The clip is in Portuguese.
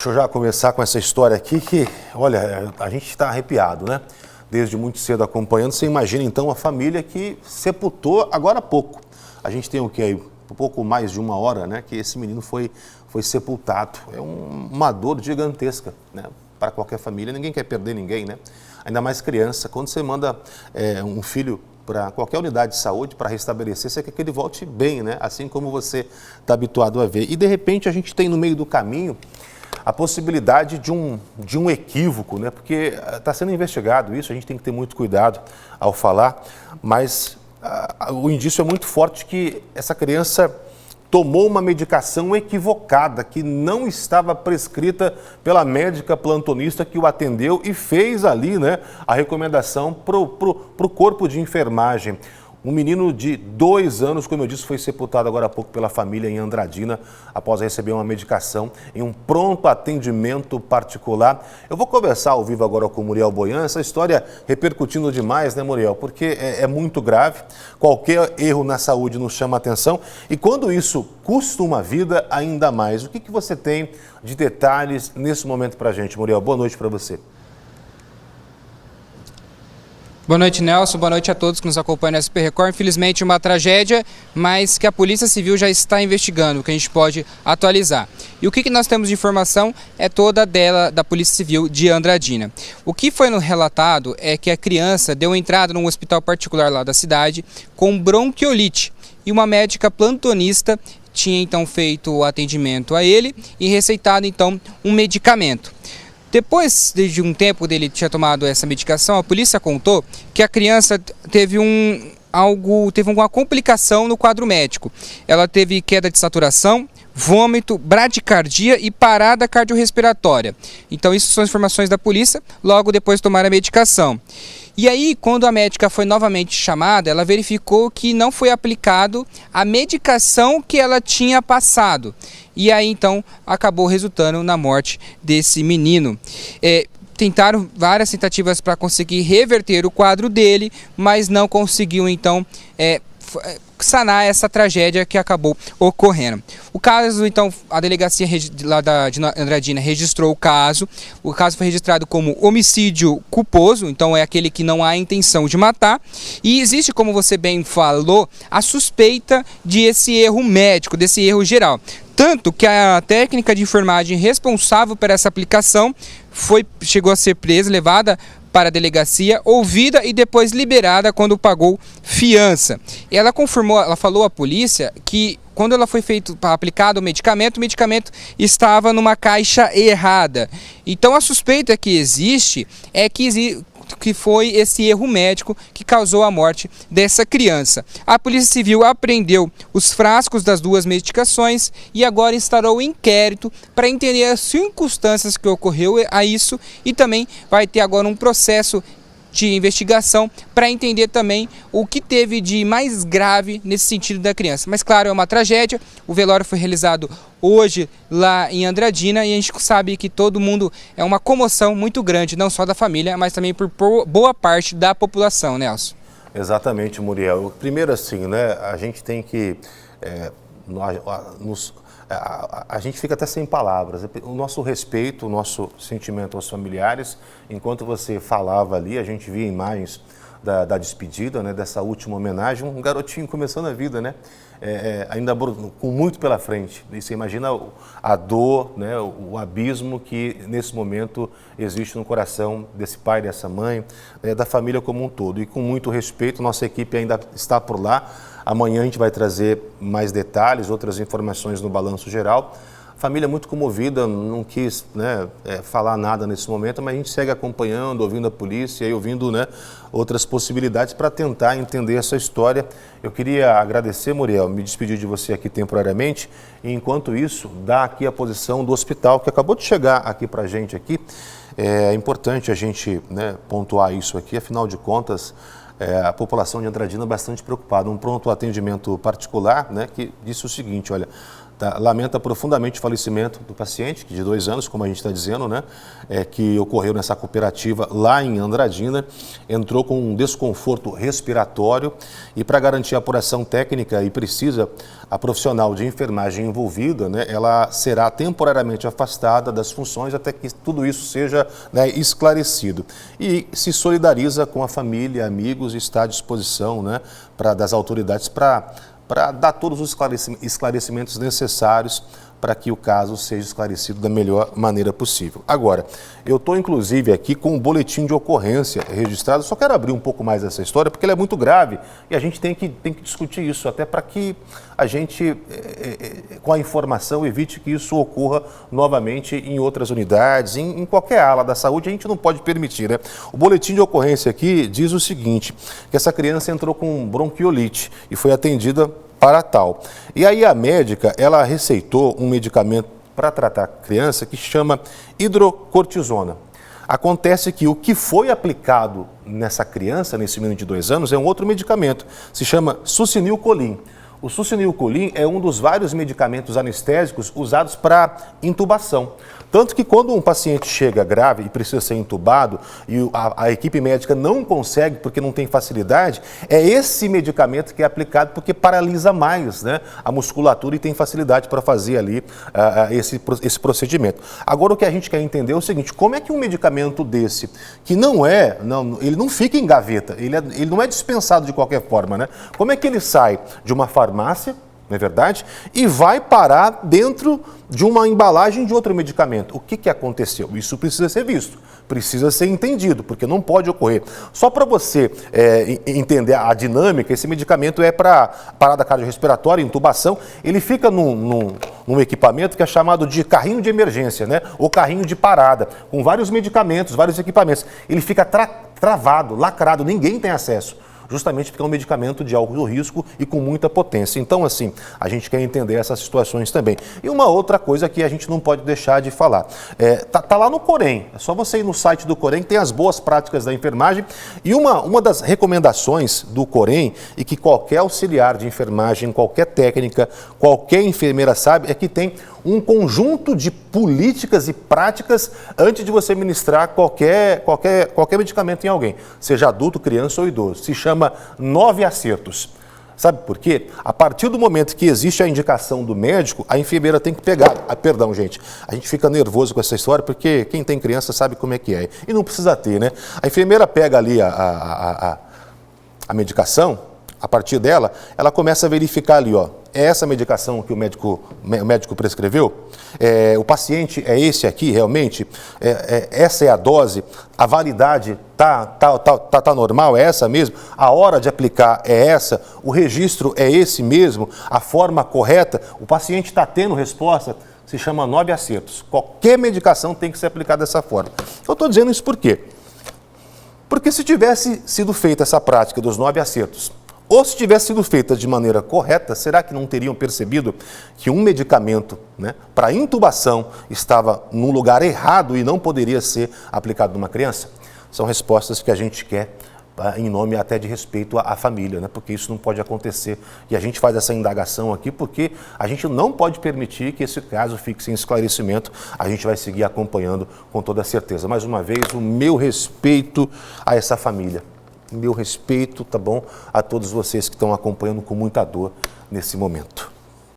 Deixa eu já começar com essa história aqui que, olha, a gente está arrepiado, né? Desde muito cedo acompanhando. Você imagina, então, a família que sepultou agora há pouco. A gente tem o quê aí? Um pouco mais de uma hora, né? Que esse menino foi sepultado. É uma dor gigantesca, né? Para qualquer família. Ninguém quer perder ninguém, né? Ainda mais criança. Quando você manda um filho para qualquer unidade de saúde para restabelecer, você quer que ele volte bem, né? Assim como você está habituado a ver. E, de repente, a gente tem no meio do caminho a possibilidade de um equívoco, né? Porque está sendo investigado isso, a gente tem que ter muito cuidado ao falar, mas o indício é muito forte que essa criança tomou uma medicação equivocada, que não estava prescrita pela médica plantonista que o atendeu e fez ali, né, a recomendação para o corpo de enfermagem. Um menino de 2 anos, como eu disse, foi sepultado agora há pouco pela família em Andradina, após receber uma medicação em um pronto atendimento particular. Eu vou conversar ao vivo agora com o Muriel Boyan, essa história repercutindo demais, né, Muriel? Porque é muito grave, qualquer erro na saúde nos chama a atenção e quando isso custa uma vida, ainda mais. O que você tem de detalhes nesse momento para a gente, Muriel? Boa noite para você. Boa noite, Nelson. Boa noite a todos que nos acompanham no SP Record. Infelizmente, uma tragédia, mas que a Polícia Civil já está investigando, o que a gente pode atualizar. E o que nós temos de informação é toda dela da Polícia Civil de Andradina. O que foi relatado é que a criança deu entrada num hospital particular lá da cidade com bronquiolite e uma médica plantonista tinha então feito o atendimento a ele e receitado então um medicamento. Depois de um tempo dele tinha tomado essa medicação, a polícia contou que a criança teve alguma complicação no quadro médico. Ela teve queda de saturação, vômito, bradicardia e parada cardiorrespiratória. Então, isso são informações da polícia, logo depois de tomar a medicação. E aí, quando a médica foi novamente chamada, ela verificou que não foi aplicado a medicação que ela tinha passado. E aí, então, acabou resultando na morte desse menino. Tentaram várias tentativas para conseguir reverter o quadro dele, mas não conseguiu, então, sanar essa tragédia que acabou ocorrendo. O caso, então, a delegacia lá de Andradina registrou o caso foi registrado como homicídio culposo, então é aquele que não há intenção de matar, e existe, como você bem falou, a suspeita de esse erro médico, desse erro geral. Tanto que a técnica de enfermagem responsável por essa aplicação chegou a ser presa, levada para a delegacia, ouvida e depois liberada quando pagou fiança. E ela falou à polícia que quando ela foi aplicado o medicamento estava numa caixa errada. Então a suspeita que existe é que foi esse erro médico que causou a morte dessa criança. A Polícia Civil apreendeu os frascos das 2 medicações e agora instaurou o inquérito para entender as circunstâncias que ocorreu a isso e também vai ter agora um processo de investigação para entender também o que teve de mais grave nesse sentido da criança. Mas claro, é uma tragédia, o velório foi realizado hoje lá em Andradina e a gente sabe que todo mundo é uma comoção muito grande, não só da família, mas também por boa parte da população, Nelson. Exatamente, Muriel. Primeiro assim, né, a gente tem que a gente fica até sem palavras. O nosso respeito, o nosso sentimento aos familiares, enquanto você falava ali, a gente via imagens da despedida, né, dessa última homenagem, um garotinho começando a vida, né, ainda com muito pela frente. E você imagina a dor, né, o abismo que nesse momento existe no coração desse pai, dessa mãe, da família como um todo. E com muito respeito, nossa equipe ainda está por lá. Amanhã a gente vai trazer mais detalhes, outras informações no balanço geral. A família é muito comovida, não quis, né, falar nada nesse momento, mas a gente segue acompanhando, ouvindo a polícia e ouvindo, né, outras possibilidades para tentar entender essa história. Eu queria agradecer, Muriel, me despedir de você aqui temporariamente e, enquanto isso, dar aqui a posição do hospital que acabou de chegar aqui para a gente aqui. É importante a gente, né, pontuar isso aqui, afinal de contas, a população de Andradina é bastante preocupada. Um pronto atendimento particular, né, que disse o seguinte, olha, lamenta profundamente o falecimento do paciente, de 2 anos, como a gente está dizendo, né? Que ocorreu nessa cooperativa lá em Andradina, entrou com um desconforto respiratório e para garantir a apuração técnica e precisa, a profissional de enfermagem envolvida, né, ela será temporariamente afastada das funções até que tudo isso seja, né, esclarecido. E se solidariza com a família, amigos e está à disposição, né, das autoridades para dar todos os esclarecimentos necessários para que o caso seja esclarecido da melhor maneira possível. Agora, eu estou inclusive aqui com um boletim de ocorrência registrado, só quero abrir um pouco mais essa história, porque ela é muito grave e a gente tem que discutir isso, até para que a gente, com a informação, evite que isso ocorra novamente em outras unidades, em qualquer ala da saúde, a gente não pode permitir, né? O boletim de ocorrência aqui diz o seguinte, que essa criança entrou com bronquiolite e foi atendida para tal. E aí a médica, ela receitou um medicamento para tratar a criança que chama hidrocortisona. Acontece que o que foi aplicado nessa criança, nesse menino de 2 anos, é um outro medicamento, se chama succinilcolin. O succinilcolin é um dos vários medicamentos anestésicos usados para intubação. Tanto que quando um paciente chega grave e precisa ser intubado e a equipe médica não consegue porque não tem facilidade, é esse medicamento que é aplicado porque paralisa mais, né, a musculatura e tem facilidade para fazer ali esse procedimento. Agora o que a gente quer entender é o seguinte, como é que um medicamento desse, que ele não fica em gaveta, ele não é dispensado de qualquer forma, né? Como é que ele sai de uma farmácia, não é verdade? E vai parar dentro de uma embalagem de outro medicamento. O que aconteceu? Isso precisa ser visto, precisa ser entendido, porque não pode ocorrer. Só para você entender a dinâmica, esse medicamento é para parada cardiorrespiratória, intubação, ele fica num equipamento que é chamado de carrinho de emergência, né? Ou carrinho de parada, com vários medicamentos, vários equipamentos. Ele fica travado, lacrado, ninguém tem acesso. Justamente porque é um medicamento de alto risco e com muita potência. Então, assim, a gente quer entender essas situações também. E uma outra coisa que a gente não pode deixar de falar. Tá lá no Corém, é só você ir no site do Corém, que tem as boas práticas da enfermagem. E uma das recomendações do Corém, e que qualquer auxiliar de enfermagem, qualquer técnica, qualquer enfermeira sabe, é que tem um conjunto de políticas e práticas antes de você ministrar qualquer medicamento em alguém, seja adulto, criança ou idoso. Se chama 9 acertos. Sabe por quê? A partir do momento que existe a indicação do médico, a enfermeira tem que pegar. Perdão, gente, a gente fica nervoso com essa história porque quem tem criança sabe como é que é. E não precisa ter, né? A enfermeira pega ali a medicação, a partir dela, ela começa a verificar ali, ó, é essa medicação que o médico prescreveu? O paciente é esse aqui, realmente? Essa é a dose? A validade tá normal? É essa mesmo? A hora de aplicar é essa? O registro é esse mesmo? A forma correta? O paciente está tendo resposta? Se chama 9 acertos. Qualquer medicação tem que ser aplicada dessa forma. Eu estou dizendo isso por quê? Porque se tivesse sido feita essa prática dos 9 acertos, ou se tivesse sido feita de maneira correta, será que não teriam percebido que um medicamento, né, para intubação estava num lugar errado e não poderia ser aplicado numa criança? São respostas que a gente quer em nome até de respeito à família, né, porque isso não pode acontecer. E a gente faz essa indagação aqui porque a gente não pode permitir que esse caso fique sem esclarecimento. A gente vai seguir acompanhando com toda certeza. Mais uma vez, o meu respeito a essa família. Meu respeito, tá bom, a todos vocês que estão acompanhando com muita dor nesse momento.